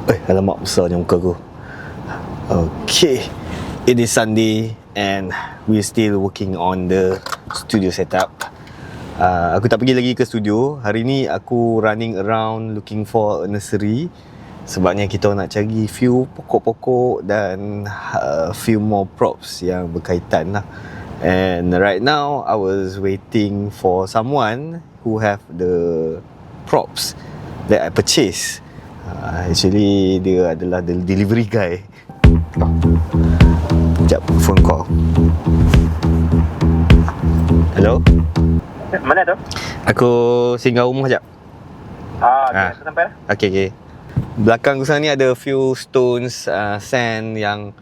Alamak, besarnya muka aku. Okay, it is Sunday and we're still working on the studio setup. Aku tak pergi lagi ke studio. Hari ni aku running around looking for a nursery. Sebabnya kita nak cari few pokok-pokok dan few more props yang berkaitan lah. And right now I was waiting for someone who have the props that I purchased. Actually dia adalah the delivery guy. Sekejap, phone call. Hello? Mana tu? Aku singgah rumah sekejap. Okay, aku sampai dah. Okay. Belakang aku sana ni ada few stones, sand yang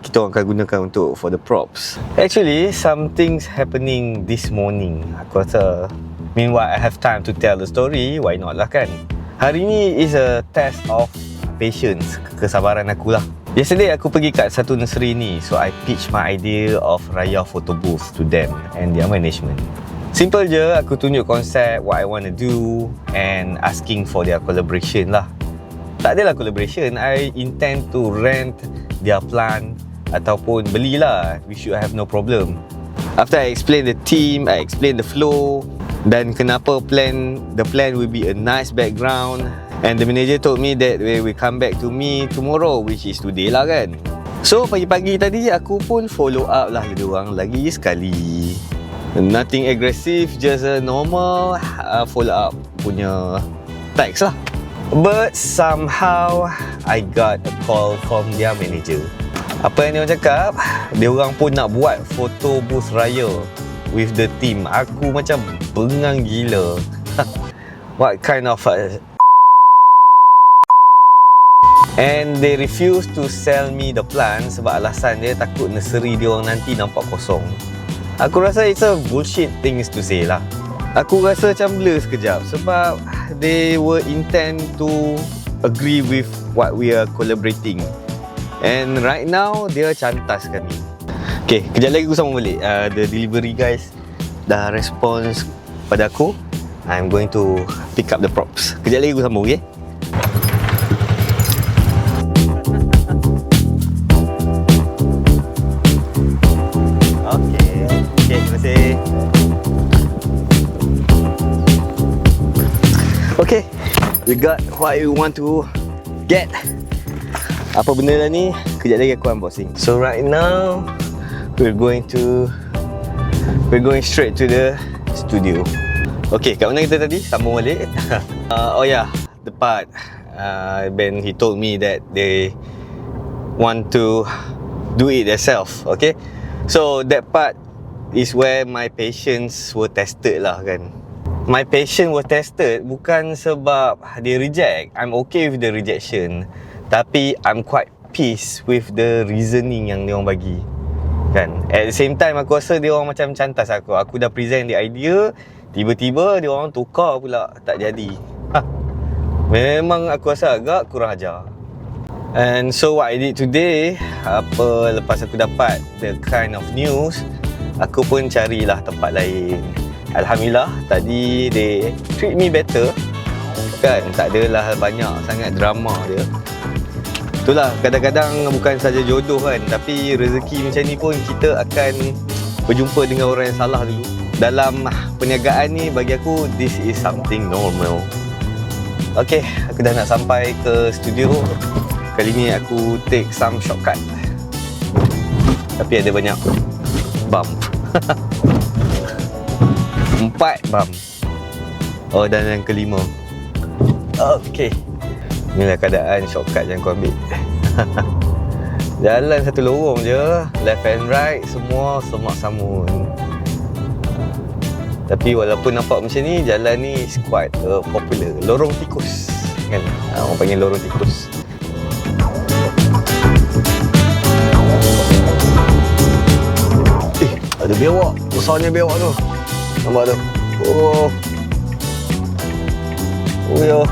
kita akan gunakan untuk for the props. Actually, something's happening this morning. Aku rasa, meanwhile I have time to tell the story, why not lah kan? Hari ni is a test of patience, kesabaran aku lah. Yesterday aku pergi kat satu nursery ni, so I pitch my idea of Raya photo booth to them and their management. Simple je, aku tunjuk konsep, what I want to do and asking for their collaboration lah. Tak adalah collaboration, I intend to rent their plant ataupun belilah, we should have no problem. After I explain the team, I explain the flow dan kenapa the plan will be a nice background, and the manager told me that they will come back to me tomorrow, which is today lah kan. So pagi-pagi tadi aku pun follow up lah diorang lagi sekali. Nothing aggressive, just a normal follow up punya text lah. But somehow I got a call from their manager. Apa yang dia cakap, diorang pun nak buat photo booth raya with the team. Aku macam bengang gila. What kind of and they refuse to sell me the plant sebab alasan dia takut nursery dia orang nanti nampak kosong. Aku rasa it's a bullshit things to say lah. Aku rasa macam blur sekejap sebab they were intend to agree with what we are collaborating. And right now dia cantas kami. Okay, kejap lagi aku sambung balik. The delivery guys dah respons pada aku. I'm going to pick up the props. Kejap lagi aku sambung, okay? Okay, terima kasih. Okay, we got what we want to get. Apa benda lah ni? Kejap lagi aku unboxing. So right now we're going straight to the studio. Okay, kat mana kita tadi? Sambung balik. The part Ben he told me that they want to do it themselves. Okay, so that part is where my patience were tested lah kan. My patience was tested bukan sebab they reject. I'm okay with the rejection, tapi I'm quite pissed with the reasoning yang dia orang bagi kan. At the same time aku rasa dia orang macam cantas aku. Aku dah present the idea, tiba-tiba dia orang tukar pula, tak jadi. Memang aku rasa agak kurang ajar. And so what I did today, lepas aku dapat the kind of news, aku pun carilah tempat lain. Alhamdulillah, tadi they treat me better kan, tak adalah banyak sangat drama dia. Itulah, kadang-kadang bukan saja jodoh kan, tapi rezeki macam ni pun kita akan berjumpa dengan orang yang salah dulu. Dalam perniagaan ni, bagi aku, this is something normal. Okay, aku dah nak sampai ke studio. Kali ni aku take some shortcut, tapi ada banyak bump. 4 bump. Dan yang kelima. Okay, inilah keadaan shortcut yang aku ambil. Jalan satu lorong je, left and right semua semak samun. Tapi walaupun nampak macam ni, jalan ni is quite popular. Lorong tikus kan, orang panggil lorong tikus. Ada biawak, besarnya biawak tu. Nampak tu? Oh ya.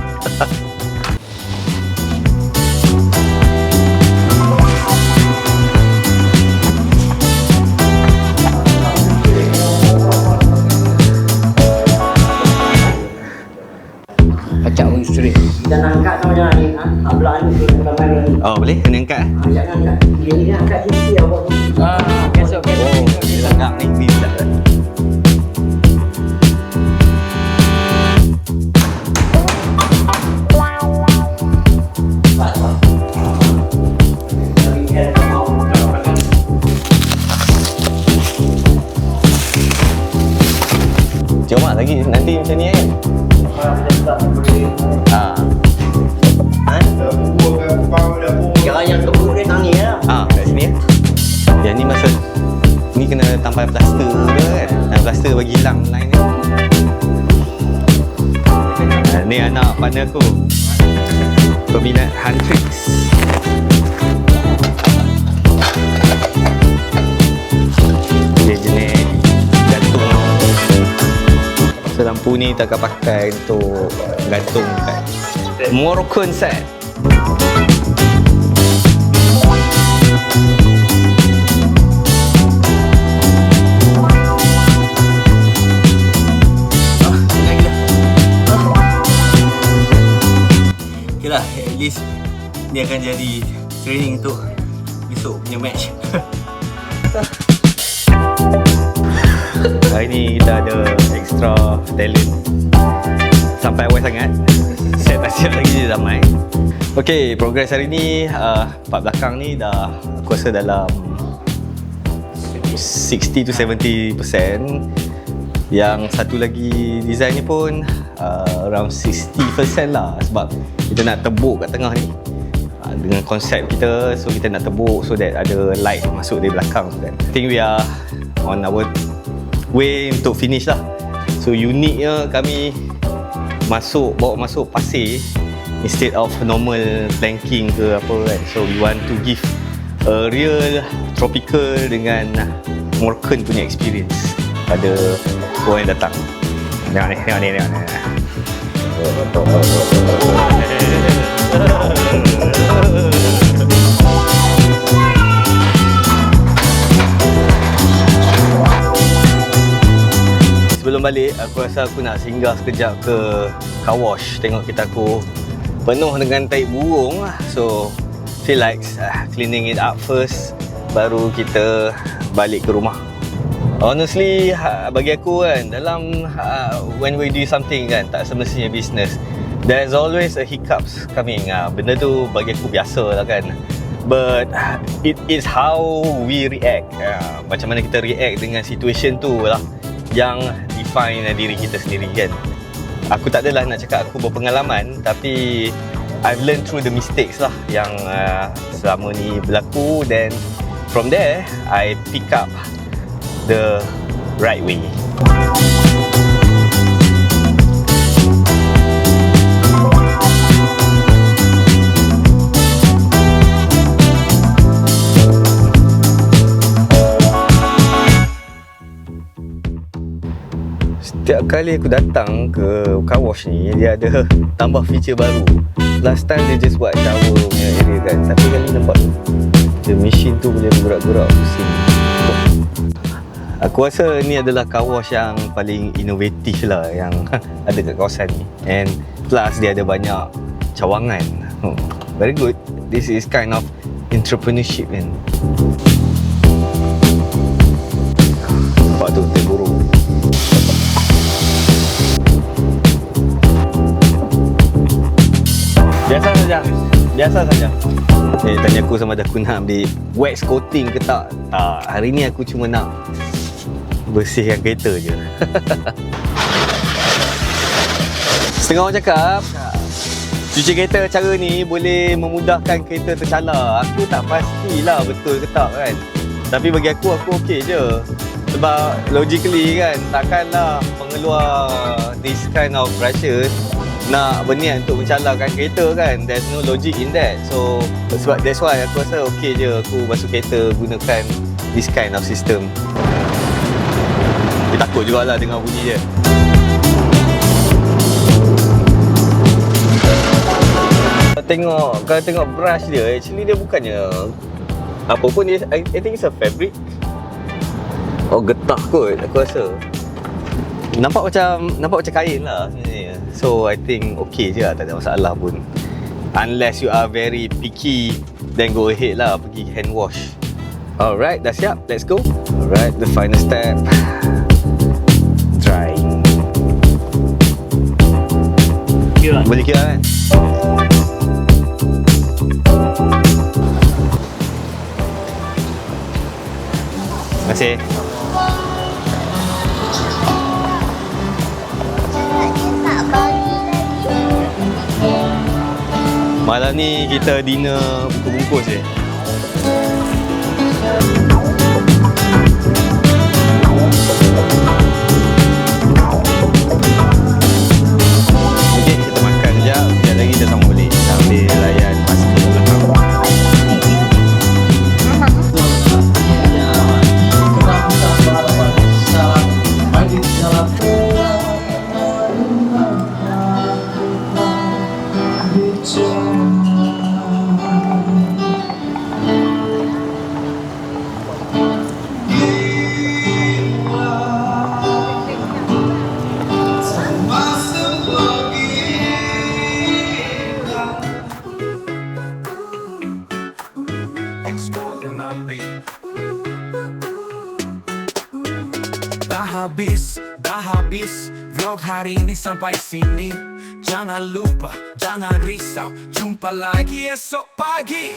Kacau pun straight. Dan angkat sama jangan ni. Belah ni tu kamera ni. Oh, boleh? Kena angkat eh? Jangan nak. Dia ni angkat sisi awak tu. Besok Oh, dia langgar ni bisa. Cuma lagi nanti macam ni kan? Jangan yang kebuk dia tang ni lah. Kat sini Yang ni masa ni kena tambah plaster dia kan. Dan plaster bagi hilang line ni. Ni anak partner aku, peminat Huntrix. Dia jenis gantung. So lampu ni tak akan pakai untuk gantung kat Moroccan set. Okay lah, at least ni akan jadi training untuk besok punya match. Hari ni kita ada extra talent. Sampai awal sangat. Saya tak siap lagi dah main. Okay, progress hari ni part belakang ni dah aku rasa dalam 60 to 70%. Yang satu lagi design ni pun around 60% lah. Sebab kita nak tebuk kat tengah ni dengan konsep kita. So kita nak tebuk so that ada light masuk dari belakang kan. I think we are on our way untuk finish lah. So uniknya kami bawa masuk pasir instead of normal planking ke apa kan. So we want to give a real tropical dengan Moroccan punya experience pada orang yang datang. Tengok ni. Sebelum balik, aku rasa aku nak singgah sekejap ke car wash. Tengok kereta aku penuh dengan tahi burung. So, feel like cleaning it up first, baru kita balik ke rumah. Honestly, bagi aku kan, dalam when we do something kan, tak semestinya business, there's always a hiccups coming. Benda tu bagi aku biasa lah kan. But it is how we react. Macam mana kita react dengan situation tu lah yang define diri kita sendiri kan. Aku tak adalah nak cakap aku berpengalaman, tapi I've learned through the mistakes lah yang selama ni berlaku. Then from there I pick up the right way. Setiap kali aku datang ke car wash ni, dia ada tambah feature baru. Last time dia just buat shower punya area kan. Satu kali nampak the machine tu boleh bergerak-gerak pusing. Aku rasa ni adalah car wash yang paling inovatif lah yang ada kat kawasan ni. And plus dia ada banyak cawangan. Very good. This is kind of entrepreneurship kan. Nampak tu terburu. Biasa saja. Tanya aku sama ada aku nak ambil wax coating ke tak. Hari ni aku cuma nak bersihkan kereta je. Setengah orang cakap cuci kereta cara ni boleh memudahkan kereta tercalar. Aku tak pastilah betul ke tak kan. Tapi bagi aku okey je. Sebab logically kan, takkanlah pengeluar this kind of brushes nak berniat untuk mencalarkan kereta kan. There's no logic in that. So sebab that's why aku rasa okey je aku basuh kereta gunakan this kind of system. Dia takut jugalah dengar bunyi dia. Kalau tengok brush dia, actually dia bukannya apa pun dia, I think it's a fabric. Oh, getah kot aku rasa. Nampak macam kain lah sebenarnya. So I think okay je lah, tak ada masalah pun. Unless you are very picky, then go ahead lah, pergi hand wash. Alright, dah siap, let's go. Alright, the final step, drying. Boleh kira kan? Terima kasih. Malam ni kita dinner bungkus-bungkus je. Okey, kita makan sekejap. Sekejap lagi kita sambung balik sambil layan masa ke belakang. Dah habis vlog hari ini sampai sini. Jangan lupa, jangan risau, jumpa lagi esok pagi.